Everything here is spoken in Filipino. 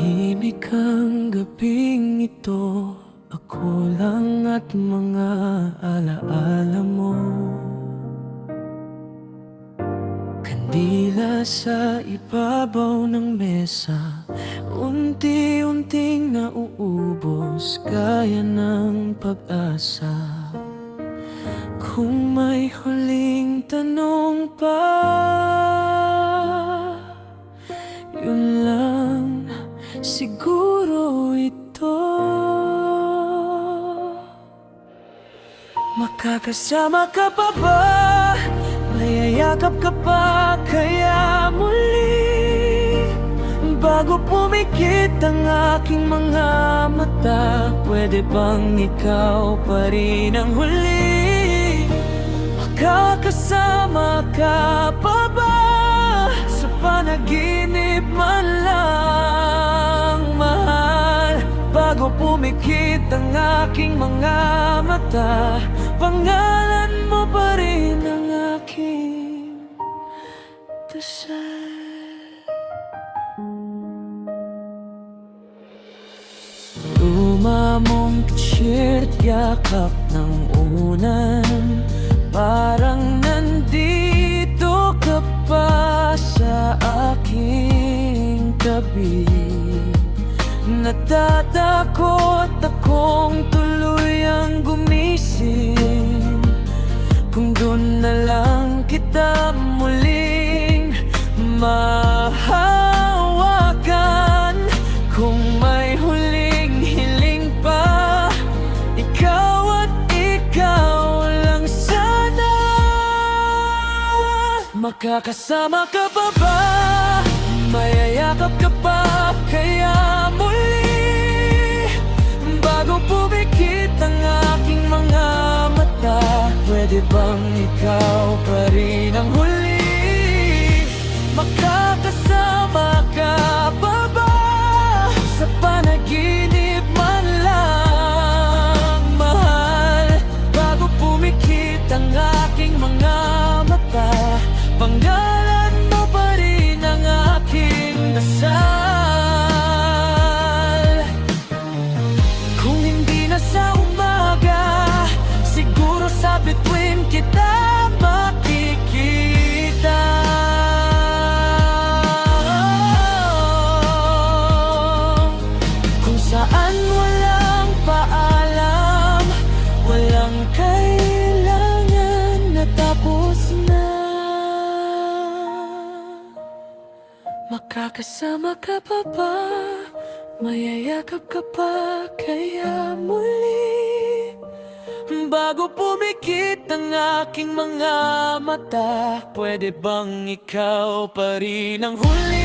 Tahimik ang gabing ito, ako lang at mga alaala mo. Kandila sa ibabaw ng mesa, unti-unting nauubos, gaya ng pag-asa. Kung may huling tanong pa, yun lang siguro ito. Makakasama ka pa ba? Mayayakap ka pa kaya muli? Bago pumikit ang aking mga mata, pwede bang ikaw pa rin ang huli? Makakasama ka pa ba? Sa panaginip man lang, mahal. Bago pumikit ang aking mga mata, pangalan mo pa rin ang aking dasal. Lumamong pitsir at yakap ng unan, parang nandito ka pa sa aking tabi. Natatakot akong tuluyang gumising, kung doon na lang kita muling mahawakan. Kung may huling hiling pa, ikaw at ikaw lang sana. Makakasama ka pa ba? Mayayakap ka pa kaya muli? Bago pumikit ang aking mga mata, pwede bang ikaw pa rin ang huli? Makakasama ka pa ba? Sa panaginip man lang, mahal. Bago pumikit ang aking mga mata, pangalan mo pa rin ang aking dasal. Kung hindi na sa umaga, siguro sa bituin kita makikita. Kung saan walang paalam, walang kailangan na tapos na. Makakasama ka pa ba? Mayayakap ka pa kaya muli? Bago pumikit ang aking mga mata, pwede bang ikaw pa rin ang huli?